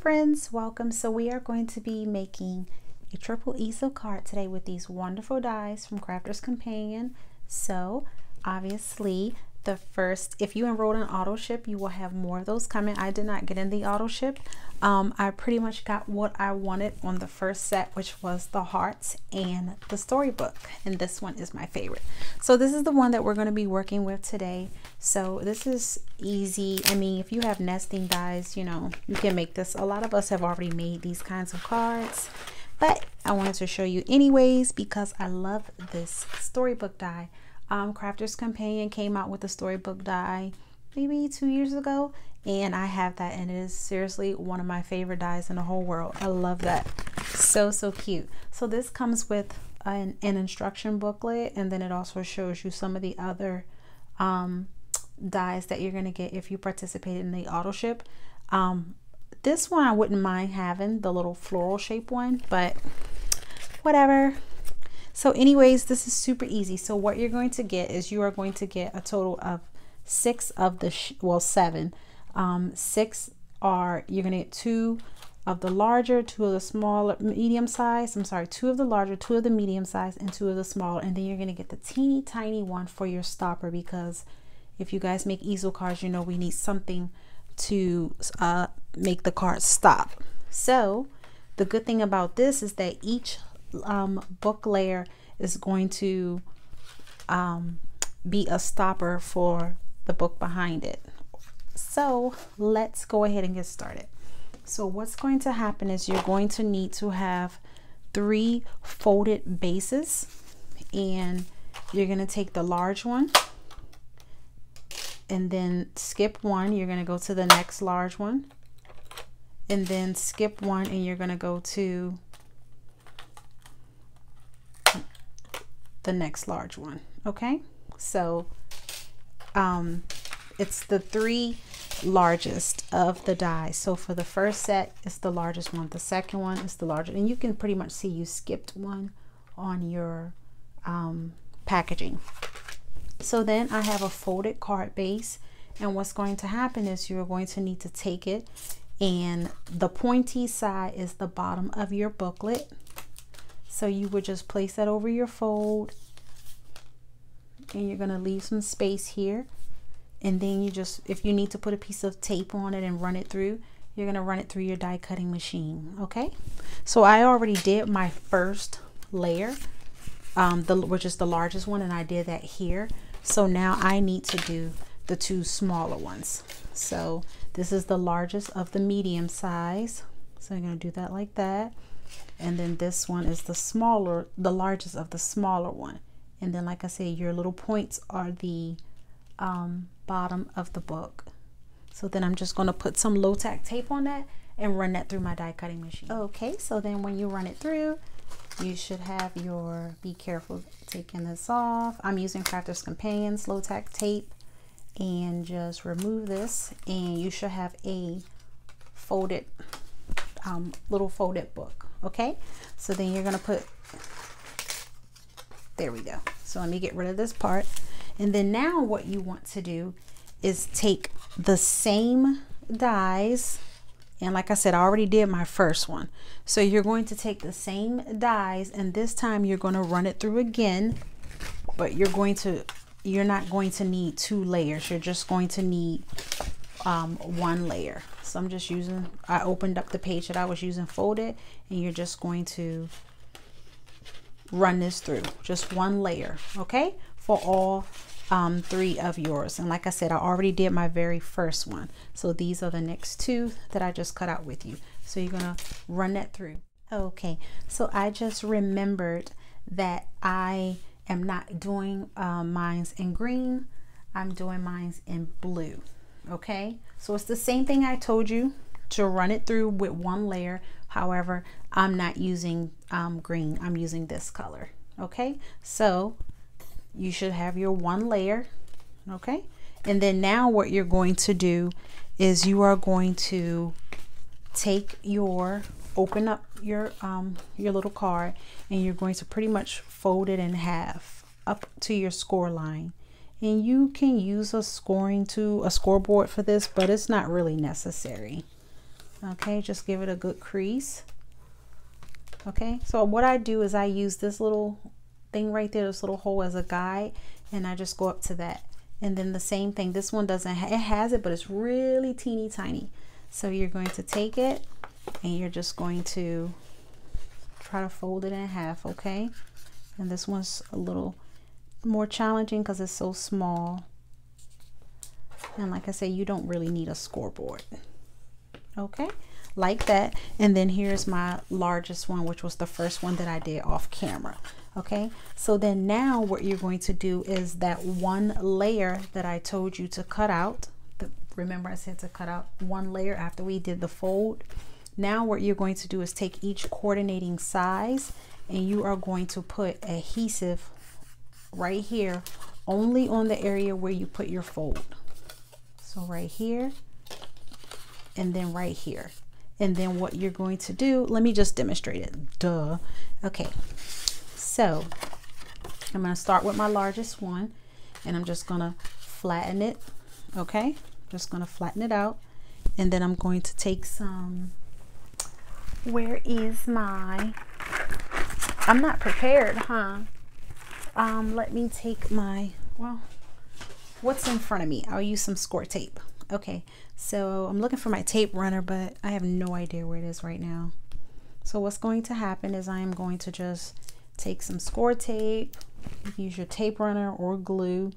friends, welcome. So we are going to be making a triple easel card today with these wonderful dies from Crafter's Companion. So obviously the first, if you enrolled in auto ship, you will have more of those coming. I did not get in the auto ship. I pretty much got what I wanted on the first set, which was the hearts and the storybook, and this one is my favorite. So this is the one that we're going to be working with today. So this is easy. I mean, if you have nesting dies, you know, you can make this. A lot of us have already made these kinds of cards, but I wanted to show you anyways because I love this storybook die. Crafter's Companion came out with the storybook die maybe 2 years ago, and I have that, and it is seriously one of my favorite dies in the whole world. I love that. So cute. So this comes with an instruction booklet, and then it also shows you some of the other dies that you're going to get if you participate in the auto ship. This one I wouldn't mind having, the little floral shape one, but whatever. So anyways, this is super easy. So what you're going to get is you are going to get a total of 6 of the seven. 6 are, you're gonna get 2 of the larger, 2 of the smaller, medium size. I'm sorry, 2 of the larger, 2 of the medium size, and 2 of the smaller. And then you're gonna get the teeny tiny one for your stopper, because if you guys make easel cards, you know we need something to make the card stop. So the good thing about this is that each book layer is going to be a stopper for the book behind it. So let's go ahead and get started. So what's going to happen is you're going to need to have 3 folded bases, and you're going to take the large one and then skip one. You're going to go to the next large one and then skip one, and you're going to go to the next large one. Okay, so it's the 3 largest of the dies. So for the first set, it's the largest one. The second one is the largest, and you can pretty much see you skipped one on your packaging. So then I have a folded card base, and what's going to happen is you're going to need to take it, and the pointy side is the bottom of your booklet. So you would just place that over your fold, and you're going to leave some space here. And then you just, if you need to put a piece of tape on it and run it through, you're going to run it through your die cutting machine. Okay, so I already did my first layer, which is the largest one, and I did that here. So now I need to do the 2 smaller ones. So this is the largest of the medium size, so I'm going to do that like that. And then this one is the largest of the smaller one. And then, like I said, your little points are the bottom of the book. So then I'm just going to put some low tack tape on that and run that through my die cutting machine. Okay, so then when you run it through, you should have your, be careful taking this off. I'm using Crafter's Companion's low tack tape, and just remove this, and you should have a folded little folded book. Okay, so then you're going to put, there we go. So let me get rid of this part. And then now what you want to do is take the same dies, and like I said, I already did my first one. So you're going to take the same dies, and this time you're going to run it through again, but you're not going to need 2 layers. You're just going to need 1 layer. So I'm just using, I opened up the page that I was using folded, and you're just going to run this through just 1 layer, okay, for all 3 of yours. And like I said, I already did my very first one, so these are the next 2 that I just cut out with you. So you're gonna run that through. Okay, so I just remembered that I am not doing mines in green, I'm doing mines in blue. Okay, so it's the same thing I told you, to run it through with 1 layer. However, I'm not using green, I'm using this color. Okay, so you should have your 1 layer. Okay, and then now what you're going to do is you are going to take your, open up your little card, and you're going to pretty much fold it in half up to your score line. And you can use a scoreboard for this, but it's not really necessary. Okay, just give it a good crease. Okay, so what I do is I use this little thing right there, this little hole, as a guide, and I just go up to that. And then the same thing, this one doesn't it has it, but it's really teeny tiny. So you're going to take it and you're just going to try to fold it in half. Okay, and this one's a little more challenging because it's so small, and like I say, you don't really need a scoreboard. Okay, like that. And then here's my largest one, which was the first one that I did off camera. Okay, so then now what you're going to do is that one layer that I told you to cut out. Remember I said to cut out one layer after we did the fold. Now what you're going to do is take each coordinating size and you are going to put adhesive right here, only on the area where you put your fold. So right here, and then right here. And then what you're going to do, let me just demonstrate it. Duh. Okay, so I'm going to start with my largest one and I'm just going to flatten it. Okay, just going to flatten it out, and then I'm going to take some, where is my, I'm not prepared, huh? Let me take my, well, what's in front of me? I'll use some score tape. Okay, so I'm looking for my tape runner, but I have no idea where it is right now. So what's going to happen is I am going to just take some score tape, use your tape runner or glue,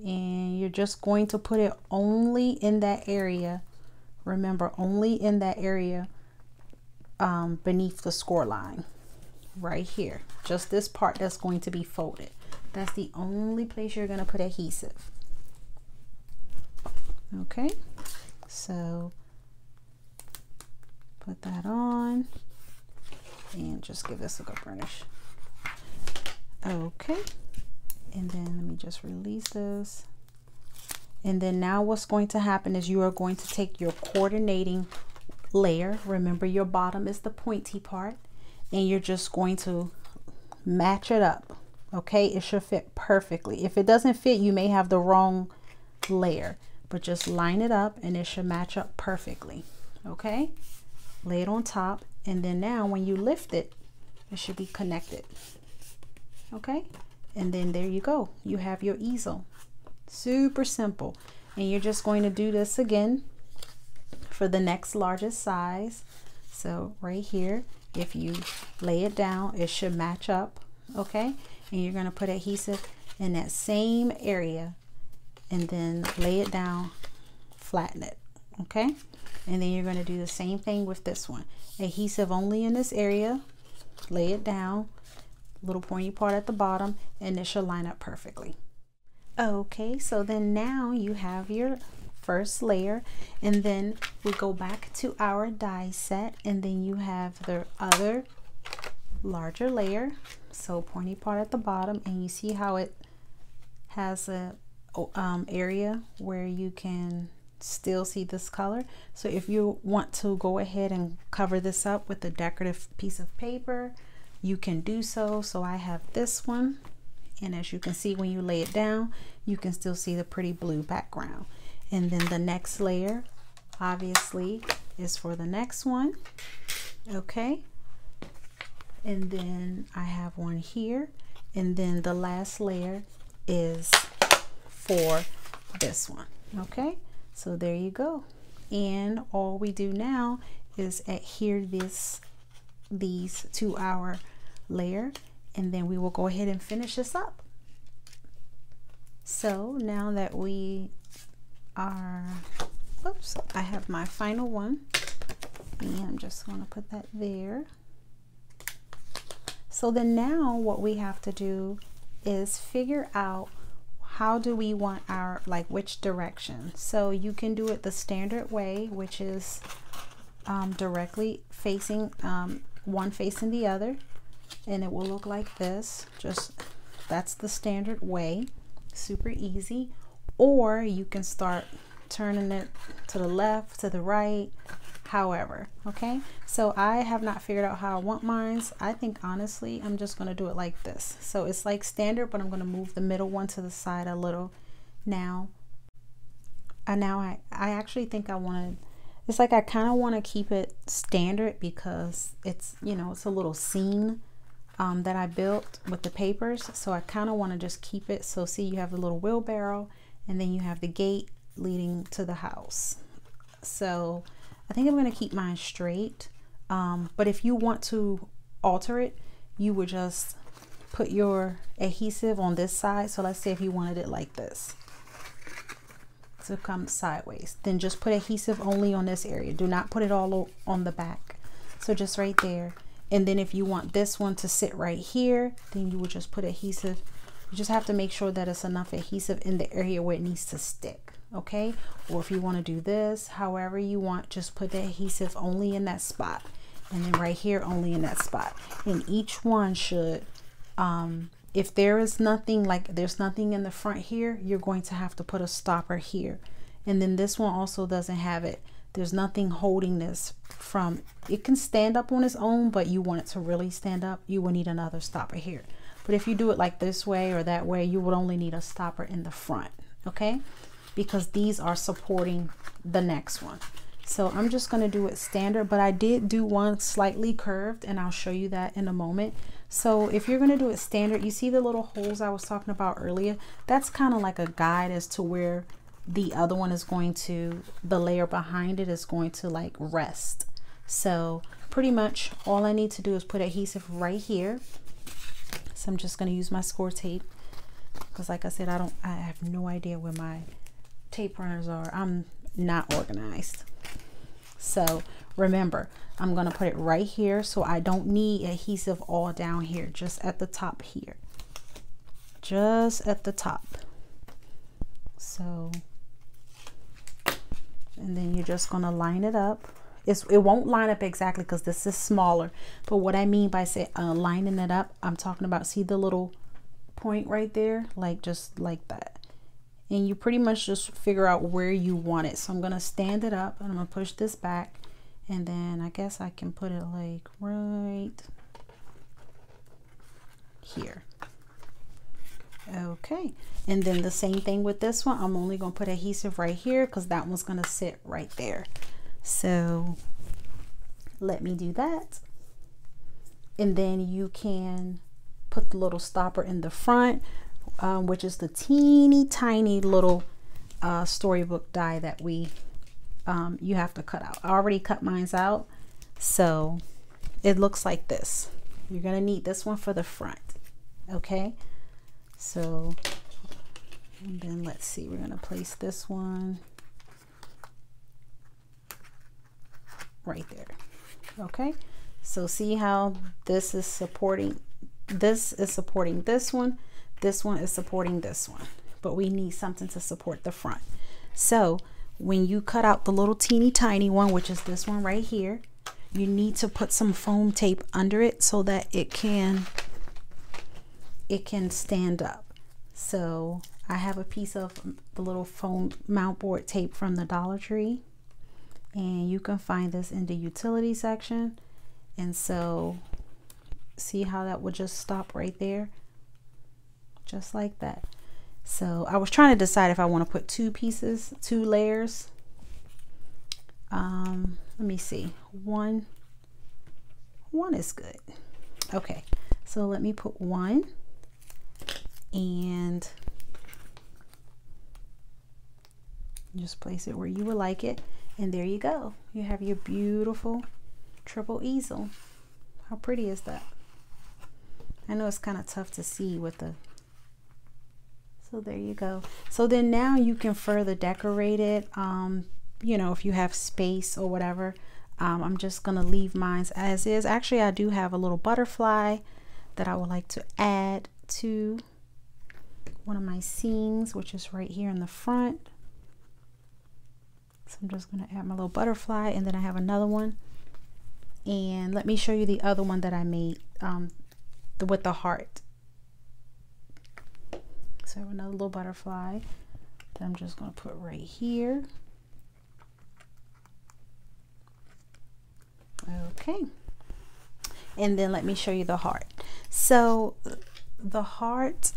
and you're just going to put it only in that area. Remember, only in that area beneath the score line right here. Just this part that's going to be folded. That's the only place you're going to put adhesive. Okay, so put that on and just give this a good burnish. Okay, and then let me just release this. And then now what's going to happen is you are going to take your coordinating layer. Remember, your bottom is the pointy part, and you're just going to match it up. Okay, it should fit perfectly. If it doesn't fit, you may have the wrong layer, but just line it up and it should match up perfectly. Okay, lay it on top, and then now when you lift it, it should be connected. Okay, and then there you go, you have your easel. Super simple. And you're just going to do this again for the next largest size. So right here, if you lay it down, it should match up. Okay, and you're going to put adhesive in that same area and then lay it down, flatten it. Okay, and then you're going to do the same thing with this one. Adhesive only in this area, lay it down, little pointy part at the bottom, and it should line up perfectly. Okay, so then now you have your first layer, and then we go back to our die set, and then you have the other larger layer. So pointy part at the bottom, and you see how it has a area where you can still see this color. So if you want to go ahead and cover this up with a decorative piece of paper, you can do so. So I have this one, and as you can see, when you lay it down, you can still see the pretty blue background. And then the next layer obviously is for the next one. Okay, and then I have one here, and then the last layer is for this one. Okay, so there you go. And all we do now is adhere these to our layer, and then we will go ahead and finish this up. So now that we are, oops, I have my final one, and I'm just going to put that there. So then now what we have to do is figure out how do we want our, like, which direction. So you can do it the standard way, which is directly facing, one facing the other, and it will look like this. Just, that's the standard way, super easy. Or you can start turning it to the left, to the right, however. Okay, so I have not figured out how I want mine. I think honestly I'm just going to do it like this. So it's like standard, but I'm going to move the middle one to the side a little. Now I actually think I want to It's like I kind of want to keep it standard because it's, you know, it's a little scene that I built with the papers. So I kind of want to just keep it. So see, you have the little wheelbarrow and then you have the gate leading to the house. So I think I'm going to keep mine straight. But if you want to alter it, you would just put your adhesive on this side. So let's say if you wanted it like this to come sideways, then just put adhesive only on this area. Do not put it all on the back. So just right there. And then if you want this one to sit right here, then you would just put adhesive. You just have to make sure that it's enough adhesive in the area where it needs to stick. Okay. Or if you want to do this, however you want, just put the adhesive only in that spot. And then right here, only in that spot. And each one should, if there is nothing, like there's nothing in the front here, you're going to have to put a stopper here. And then this one also doesn't have it. There's nothing holding this from, it can stand up on its own, but you want it to really stand up, you will need another stopper here. But if you do it like this way or that way, you would only need a stopper in the front, okay? Because these are supporting the next one. So I'm just going to do it standard, but I did do one slightly curved and I'll show you that in a moment. So if you're going to do it standard, you see the little holes I was talking about earlier? That's kind of like a guide as to where the other one is going to, the layer behind it is going to like rest. So pretty much all I need to do is put adhesive right here. So I'm just going to use my score tape because like I said, I have no idea where my tape runners are. I'm not organized. So remember, I'm going to put it right here. So I don't need adhesive all down here, just at the top here, just at the top. So, and then you're just going to line it up. It won't line up exactly because this is smaller. But what I mean by say lining it up, I'm talking about, see the little point right there? Like just like that. And you pretty much just figure out where you want it. So I'm going to stand it up and I'm going to push this back. And then I guess I can put it like right here. Okay. And then the same thing with this one. I'm only going to put adhesive right here because that one's going to sit right there. So let me do that. And then you can put the little stopper in the front, which is the teeny tiny little storybook die that you have to cut out. I already cut mine out, so it looks like this. You're gonna need this one for the front. Okay, so and then let's see, we're gonna place this one right there. Okay, so see how this is supporting this one, this one is supporting this one, but we need something to support the front. So when you cut out the little teeny tiny one, which is this one right here, you need to put some foam tape under it so that it can stand up. So I have a piece of the little foam mount board tape from the Dollar Tree, and you can find this in the utility section. And so see how that would just stop right there, just like that. So I was trying to decide if I want to put two layers. Let me see, one is good. Okay, so let me put one, and just place it where you would like it, and there you go. You have your beautiful triple easel. How pretty is that? I know it's kind of tough to see with the, so there you go. So then now you can further decorate it, you know, if you have space or whatever. I'm just gonna leave mine as is. Actually, I do have a little butterfly that I would like to add to one of my scenes, which is right here in the front. So I'm just gonna add my little butterfly, and then I have another one. And let me show you the other one that I made with the heart. So I have another little butterfly that I'm just going to put right here. Okay. And then let me show you the heart. So the heart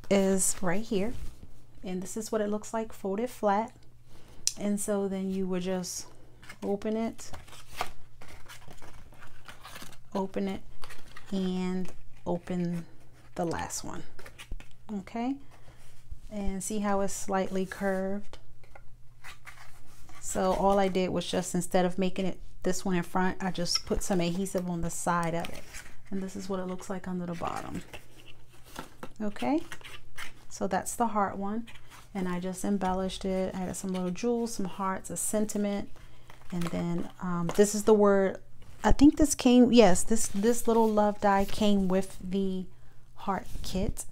is right here, and this is what it looks like folded flat. And so then you would just open it, and open the last one. Okay, and see how it's slightly curved. So all I did was just, instead of making it this one in front, I just put some adhesive on the side of it, and this is what it looks like under the bottom. Okay, so that's the heart one, and I just embellished it. I added some little jewels, some hearts, a sentiment, and then this is the word. I think this came, yes, this little love die came with the heart kit.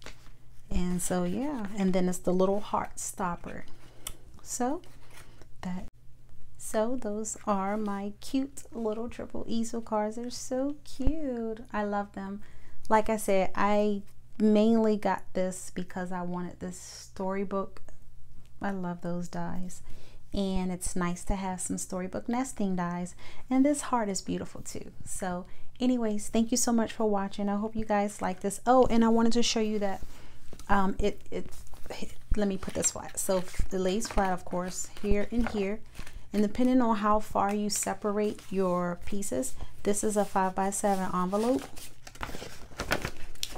And so yeah, and then it's the little heart stopper. So those are my cute little triple easel cards. They're so cute. I love them. Like I said, I mainly got this because I wanted this storybook. I love those dies, and it's nice to have some storybook nesting dies, and this heart is beautiful too. So anyways, thank you so much for watching. I hope you guys like this. Oh, and I wanted to show you that let me put this flat. So the lays flat, of course, here and here, and depending on how far you separate your pieces, this is a 5x7 envelope,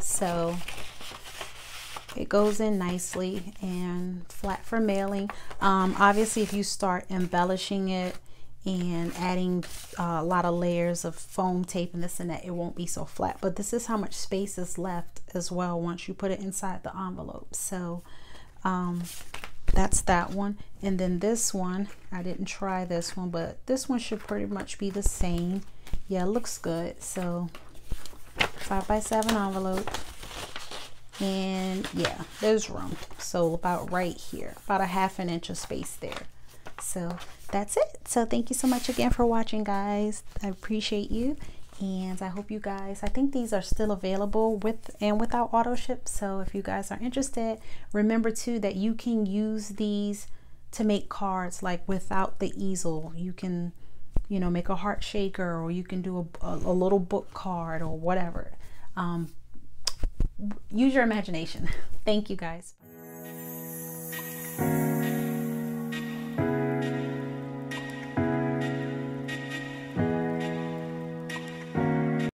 so it goes in nicely and flat for mailing. Obviously, if you start embellishing it and adding a lot of layers of foam tape and this and that, it won't be so flat. But this is how much space is left as well once you put it inside the envelope. So that's that one. And then this one, I didn't try this one, but this one should pretty much be the same. Yeah, it looks good. So 5x7 envelope, and yeah, there's room. So about right here, about a ½ inch of space there. So that's it. So thank you so much again for watching, guys. I appreciate you, and I hope you guys, I think these are still available with and without auto ship. So if you guys are interested, remember too that you can use these to make cards like without the easel. You can, you know, make a heart shaker, or you can do a little book card or whatever. Use your imagination. Thank you, guys.